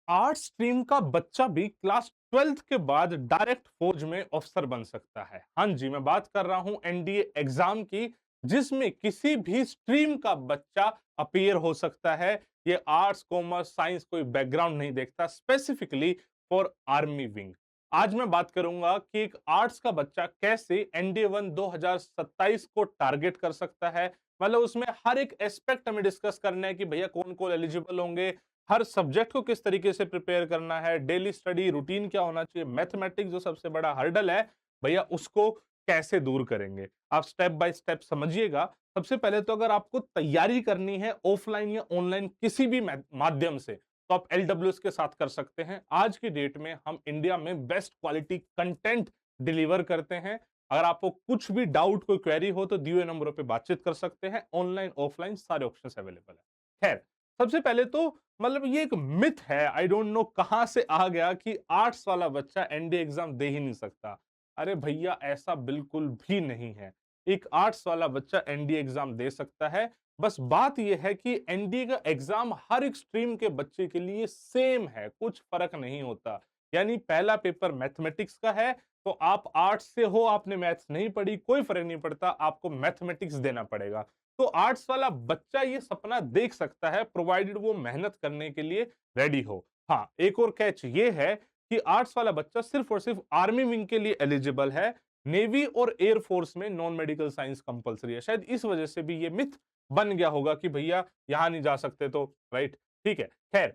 Art stream का बच्चा भी क्लास 12th के बाद डायरेक्ट फौज में ऑफिसर बन सकता है। हाँ जी, मैं बात कर रहा हूं एनडीए एग्जाम की, जिसमें किसी भी स्ट्रीम का बच्चा अपीयर हो सकता है। ये आर्ट्स, कॉमर्स, साइंस कोई बैकग्राउंड नहीं देखता, स्पेसिफिकली फॉर आर्मी विंग। आज मैं बात करूंगा कि एक आर्ट्स का बच्चा कैसे एनडीए 1 2027 को टारगेट कर सकता है। मतलब उसमें हर एक एस्पेक्ट हमें डिस्कस करना है कि भैया कौन कौन एलिजिबल होंगे, हर सब्जेक्ट को किस तरीके से प्रिपेयर करना है, डेली स्टडी रूटीन क्या होना चाहिए, मैथमेटिक्स जो सबसे बड़ा हर्डल है भैया उसको कैसे दूर करेंगे। आप स्टेप बाय स्टेप समझिएगा। सबसे पहले तो अगर आपको तैयारी करनी है ऑफलाइन या ऑनलाइन किसी भी माध्यम से, तो आप एलडब्ल्यूएस के साथ कर सकते हैं। आज की डेट में हम इंडिया में बेस्ट क्वालिटी कंटेंट डिलीवर करते हैं। अगर आपको कुछ भी डाउट, कोई क्वेरी हो तो दिए हुए नंबरों पे बातचीत कर सकते हैं। ऑनलाइन ऑफलाइन सारे ऑप्शंस अवेलेबल है। खैर, सबसे पहले तो मतलब ये एक मिथ है, आई डोंट नो कहां से आ गया कि आर्ट्स वाला बच्चा एनडीए एग्जाम दे ही नहीं सकता। अरे भैया ऐसा बिल्कुल भी नहीं है। एक आर्ट्स वाला बच्चा एनडीए एग्जाम दे सकता है। बस बात यह है कि एनडीए का एग्जाम हर एक स्ट्रीम के बच्चे के लिए सेम है, कुछ फर्क नहीं होता। यानी पहला पेपर मैथमेटिक्स का है, तो आप आर्ट्स से हो, आपने मैथ्स नहीं पढ़ी, कोई फर्क नहीं पड़ता, आपको मैथमेटिक्स देना पड़ेगा। तो आर्ट्स वाला बच्चा ये सपना देख सकता है, प्रोवाइडेड वो मेहनत करने के लिए रेडी हो। हाँ, एक और कैच ये है कि आर्ट्स वाला बच्चा सिर्फ और सिर्फ आर्मी विंग के लिए एलिजिबल है। नेवी और एयर फोर्स में नॉन मेडिकल साइंस कंपलसरी है। शायद इस वजह से भी ये मिथ बन गया होगा कि भैया यहां नहीं जा सकते, तो राइट, ठीक है। खैर,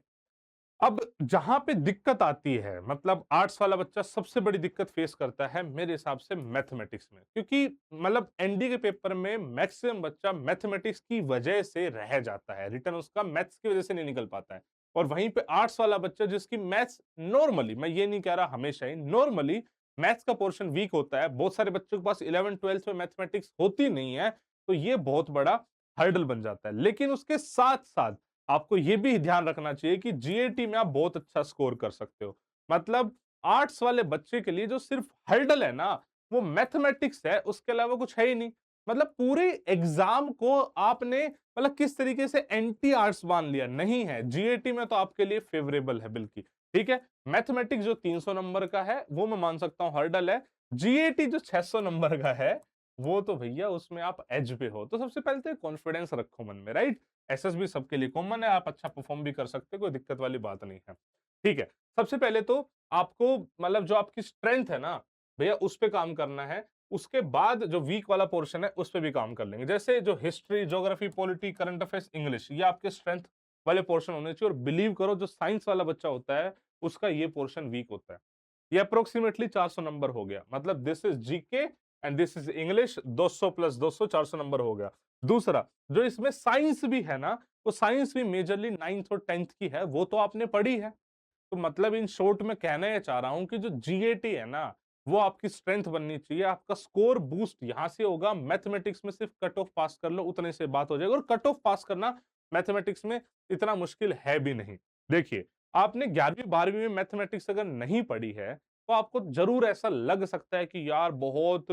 अब जहां पे दिक्कत आती है, मतलब आर्ट्स वाला बच्चा सबसे बड़ी दिक्कत फेस करता है मेरे हिसाब से मैथमेटिक्स में, क्योंकि मतलब एनडी के पेपर में मैक्सिमम बच्चा मैथमेटिक्स की वजह से रह जाता है, रिटर्न उसका मैथ्स की वजह से नहीं निकल पाता है। और वहीं पे आर्ट्स वाला बच्चा जिसकी मैथ्स नॉर्मली, मैं ये नहीं कह रहा हमेशा ही, नॉर्मली मैथ्स का पोर्शन वीक होता है, बहुत सारे बच्चों के पास 11th 12th में मैथमेटिक्स होती नहीं है, तो ये बहुत बड़ा हर्डल बन जाता है। लेकिन उसके साथ साथ आपको ये भी ध्यान रखना चाहिए कि जीएटी में आप बहुत अच्छा स्कोर कर सकते हो। मतलब आर्ट्स वाले बच्चे के लिए जो सिर्फ हर्डल है ना, वो मैथमेटिक्स है, उसके अलावा कुछ है ही नहीं। मतलब पूरे एग्जाम को आपने मतलब किस तरीके से एंटी आर्ट्स मान लिया, नहीं है। जीएटी में तो आपके लिए फेवरेबल है बिल्कुल, ठीक है। मैथमेटिक्स जो 300 नंबर का है वो मैं मान सकता हूं हर्डल है। जीएटी जो 600 नंबर का है, वो तो भैया उसमें आप एज पे हो। तो सबसे पहले तो कॉन्फिडेंस रखो मन में, राइट। एसएसबी सबके लिए कॉमन है, आप अच्छा परफॉर्म भी कर सकते हो, कोई दिक्कत वाली बात नहीं है। ठीक है, सबसे पहले तो आपको मतलब जो आपकी स्ट्रेंथ है ना भैया, उस पे काम करना है। उसके बाद जो वीक वाला पोर्शन है उस पे भी काम कर लेंगे। जैसे जो history, geography, polity, current affairs, English, ये आपके स्ट्रेंथ वाले पोर्शन होने चाहिए। और बिलीव करो, जो साइंस वाला बच्चा होता है उसका ये पोर्शन वीक होता है। ये अप्रोक्सीमेटली 400 नंबर हो गया। मतलब this is GK and this is English, 200 plus 200, 400 number हो गया। दूसरा, जो इसमें साइंस भी है ना, वो साइंस भी मेजरली 9th और 10th की है, वो तो आपने पढ़ी है। तो मतलब इन शॉर्ट में कहना ये चाह रहा हूं कि जो जीएटी है ना, वो आपकी स्ट्रेंथ बननी चाहिए। आपका स्कोर बूस्ट यहां से होगा। मैथमेटिक्स में सिर्फ कट ऑफ पास कर लो, उतने से बात हो जाएगी। और कट ऑफ पास करना मैथमेटिक्स में इतना मुश्किल है भी नहीं। देखिए, आपने 11वीं 12वीं में मैथमेटिक्स अगर नहीं पढ़ी है, तो आपको जरूर ऐसा लग सकता है कि यार बहुत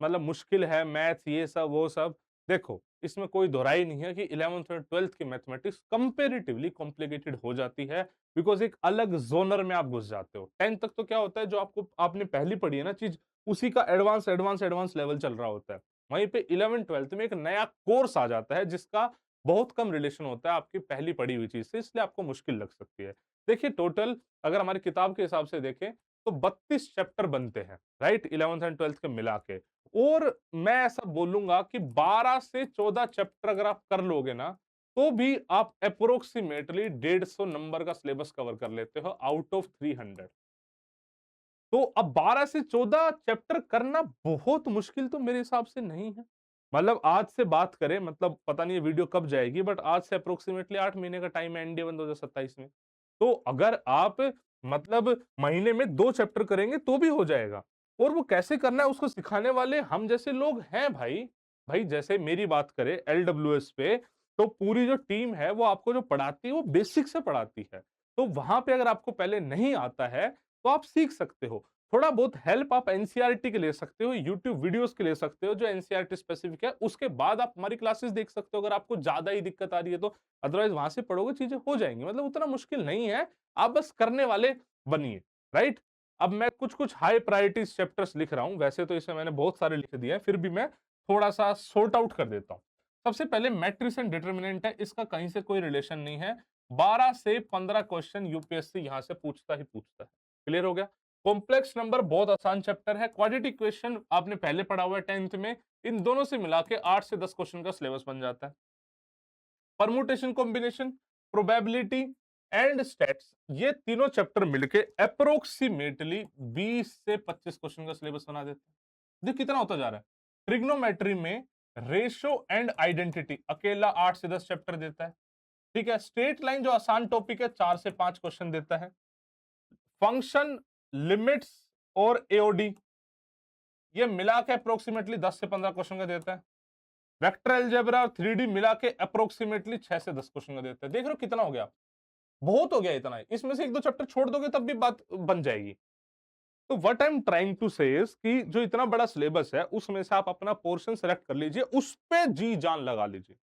मतलब मुश्किल है मैथ्स, ये सब वो सब। देखो, इसमें कोई दोहराई नहीं है कि 11th और 12th की मैथमेटिक्स कंपेरेटिवली कॉम्प्लिकेटेड हो जाती है, बिकॉज एक अलग जोनर में आप घुस जाते हो। 10th तक तो क्या होता है, जो आपको आपने पहली पढ़ी है ना चीज, उसी का एडवांस एडवांस एडवांस लेवल चल रहा होता है। वहीं पे 11 12th में एक नया कोर्स आ जाता है जिसका बहुत कम रिलेशन होता है आपकी पहली पढ़ी हुई चीज से, इसलिए आपको मुश्किल लग सकती है। देखिए, टोटल अगर हमारी किताब के हिसाब से देखें तो 32 चैप्टर बनते हैं, राइट, 11th एंड 12th के मिला के। और मैं ऐसा बोलूंगा कि 12 से 14 चैप्टर अगर आप कर लोगे ना, तो भी आप अप्रोक्सीमेटली 150 नंबर का सिलेबस कवर कर लेते हो आउट ऑफ 300। तो अब 12 से 14 चैप्टर करना बहुत मुश्किल तो मेरे हिसाब से नहीं है। मतलब आज से बात करें, मतलब पता नहीं ये वीडियो कब जाएगी, बट आज से अप्रोक्सीमेटली 8 महीने का टाइम है एनडीए 2027 में। तो अगर आप मतलब महीने में 2 चैप्टर करेंगे तो भी हो जाएगा। और वो कैसे करना है उसको सिखाने वाले हम जैसे लोग हैं भाई। भाई जैसे मेरी बात करें एलडब्ल्यूएस पे, तो पूरी जो टीम है वो आपको जो पढ़ाती है वो बेसिक से पढ़ाती है। तो वहां पे अगर आपको पहले नहीं आता है तो आप सीख सकते हो। थोड़ा बहुत हेल्प आप एनसीईआरटी के ले सकते हो, यूट्यूब वीडियोस के ले सकते हो जो एनसीईआरटी स्पेसिफिक है, उसके बाद आप हमारी क्लासेस देख सकते हो अगर आपको ज्यादा ही दिक्कत आ रही है तो। अदरवाइज वहां से पढ़ोगे चीजें हो जाएंगी, मतलब उतना मुश्किल नहीं है, आप बस करने वाले बनिए, राइट। अब मैं कुछ कुछ हाई प्रायोरिटी चैप्टर्स लिख रहा हूं, वैसे तो इसमें मैंने बहुत सारे लिख दिए हैं, फिर भी मैं थोड़ा सा सॉर्ट आउट कर देता हूं। सबसे पहले मैट्रिक्स एंड डिटर्मिनेंट है, इसका कहीं से कोई रिलेशन नहीं है, 12 से 15 क्वेश्चन यूपीएससी यहां से पूछता ही पूछता है। क्लियर हो गया। कॉम्प्लेक्स नंबर बहुत आसान चैप्टर है, क्वाड्रेटिक इक्वेशन आपने पहले पढ़ा हुआ है 10th में, इन दोनों से मिला के 8 से 10 क्वेश्चन का सिलेबस बन जाता है। Permutation combination, probability and stats, ये तीनों चैप्टर मिलके अप्रोक्सीमेटली 20 से 25 क्वेश्चन का सिलेबस बना देते हैं। देख कितना होता जा रहा है। ट्रिग्नोमेट्री में रेशो एंड आइडेंटिटी अकेला 8 से 10 चैप्टर देता है, ठीक है। स्ट्रेट लाइन जो आसान टॉपिक है 4 से 5 क्वेश्चन देता है। फंक्शन, लिमिट्स और एओडी ये मिला के अप्रोक्सीमेटली 10 से 15 क्वेश्चन का देता है। वेक्टर अलजेब्रा और 3D मिला के अप्रोक्सीमेटली 6 से 10 क्वेश्चन का देता है। देख रहे हो कितना हो गया, बहुत हो गया इतना ही। इसमें से एक दो चैप्टर छोड़ दोगे तब भी बात बन जाएगी। तो what I am trying to say is कि जो इतना बड़ा सिलेबस है उसमें से आप अपना पोर्शन सेलेक्ट कर लीजिए, उस पे जी जान लगा लीजिए।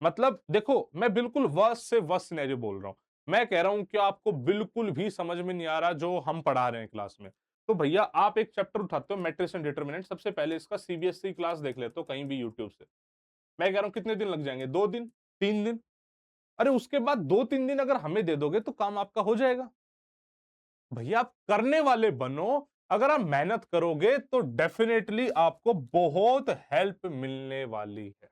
मतलब देखो मैं बिल्कुल वर्स्ट से वर्स्ट सिनेरियो बोल रहा हूं, मैं कह रहा हूं कि आपको बिल्कुल भी समझ में नहीं आ रहा जो हम पढ़ा रहे हैं क्लास में, तो भैया आप एक चैप्टर उठाते हो मैट्रिक्स एंड डिटरमिनेंट, सबसे पहले इसका सीबीएसई क्लास देख लेते हो कहीं भी यूट्यूब से। मैं कह रहा हूं कितने दिन लग जाएंगे, 2 दिन, 3 दिन। अरे उसके बाद 2-3 दिन अगर हमें दे दोगे तो काम आपका हो जाएगा। भैया आप करने वाले बनो, अगर आप मेहनत करोगे तो डेफिनेटली आपको बहुत हेल्प मिलने वाली है।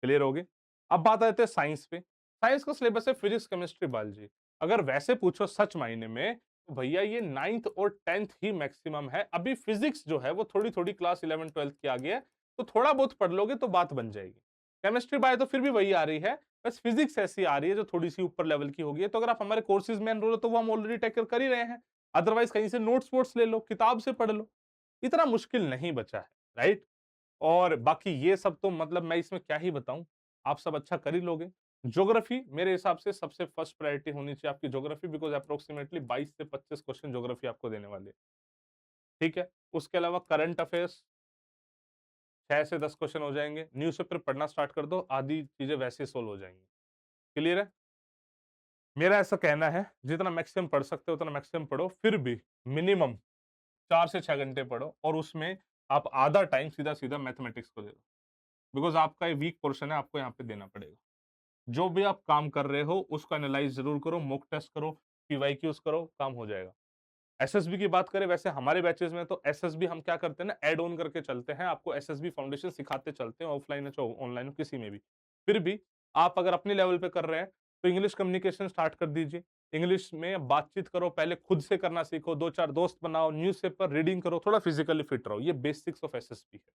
क्लियर हो गई। अब बात आते हैं साइंस पे। साइंस का सिलेबस है फिजिक्स, केमिस्ट्री, बायोलॉजी। अगर वैसे पूछो सच मायने में तो भैया ये 9th और 10th ही मैक्सिमम है। अभी फिजिक्स जो है वो थोड़ी थोड़ी क्लास 11-12 की आ गई है, तो थोड़ा बहुत पढ़ लोगे तो बात बन जाएगी। केमिस्ट्री बायो तो फिर भी वही आ रही है, बस फिजिक्स ऐसी आ रही है जो थोड़ी सी ऊपर लेवल की होगी। तो अगर आप हमारे कोर्सेज में एनरोल हो तो वो हम ऑलरेडी टेक कर ही रहे हैं। अदरवाइज कहीं से नोट्स वोट्स ले लो, किताब से पढ़ लो, इतना मुश्किल नहीं बचा है, राइट। और बाकी ये सब तो मतलब मैं इसमें क्या ही बताऊं, आप सब अच्छा कर ही लोगे। ज्योग्राफी मेरे हिसाब से सबसे फर्स्ट प्रायोरिटी होनी चाहिए आपकी ज्योग्राफी, बिकॉज अप्रोक्सीमेटली 22 से 25 क्वेश्चन ज्योग्राफी आपको देने वाले हैं, ठीक है। उसके अलावा करंट अफेयर्स 6 से 10 क्वेश्चन हो जाएंगे। न्यूज़पेपर पढ़ना स्टार्ट कर दो, आधी चीजें वैसे सोल्व हो जाएंगी। क्लियर है। मेरा ऐसा कहना है जितना मैक्सिमम पढ़ सकते हो उतना मैक्सिमम पढ़ो, फिर भी मिनिमम 4 से 6 घंटे पढ़ो, और उसमें आप आधा टाइम सीधा सीधा मैथमेटिक्स को दे दो, बिकॉज आपका ये वीक पोर्शन है, आपको यहाँ पे देना पड़ेगा। जो भी आप काम कर रहे हो उसको एनालाइज जरूर करो, मॉक टेस्ट करो, पीवाईक्यूज करो, काम हो जाएगा। एसएसबी की बात करें, वैसे हमारे बैचेस में तो एसएसबी हम क्या करते हैं ना, ऐड ऑन करके चलते हैं, आपको एसएसबी फाउंडेशन सिखाते चलते हैं, ऑफलाइन हो चाहे ऑनलाइन हो किसी में भी। फिर भी आप अगर अपने लेवल पे कर रहे हैं तो इंग्लिश कम्युनिकेशन स्टार्ट कर दीजिए। इंग्लिश में बातचीत करो, पहले खुद से करना सीखो, 2-4 दोस्त बनाओ, न्यूज़पेपर रीडिंग करो, थोड़ा फिजिकली फिट रहो। ये बेसिक्स ऑफ एसएसबी है,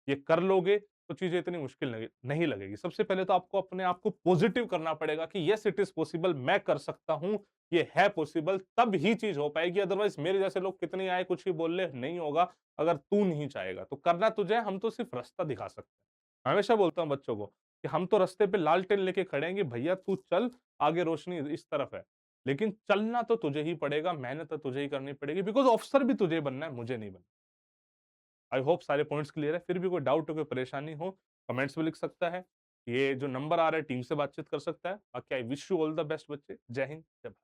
ये कर लोगे तो चीजें इतनी मुश्किल नहीं लगेगी। सबसे पहले तो आपको अपने आप को पॉजिटिव करना पड़ेगा कि यस इट इज पॉसिबल, मैं कर सकता हूं, ये है पॉसिबल, तब ही चीज हो पाएगी। अदरवाइज मेरे जैसे लोग कितने आए कुछ ही बोल ले, नहीं होगा। अगर तू नहीं चाहेगा तो करना तुझे, हम तो सिर्फ रास्ता दिखा सकते हैं। हमेशा बोलता हूं बच्चों को कि हम तो रास्ते पे लालटेन लेके खड़े हैं कि भैया तू चल, आगे रोशनी इस तरफ है, लेकिन चलना तो तुझे ही पड़ेगा, मेहनत तो तुझे ही करनी पड़ेगी, बिकॉज ऑफिसर भी तुझे बनना है, मुझे नहीं बनना। आई होप सारे पॉइंट्स क्लियर है। फिर भी कोई डाउट हो, कोई परेशानी हो, कमेंट्स में लिख सकता है। ये जो नंबर आ रहा है टीम से बातचीत कर सकता है। बाकी I wish you all the best बच्चे। जय हिंद, जय भारत।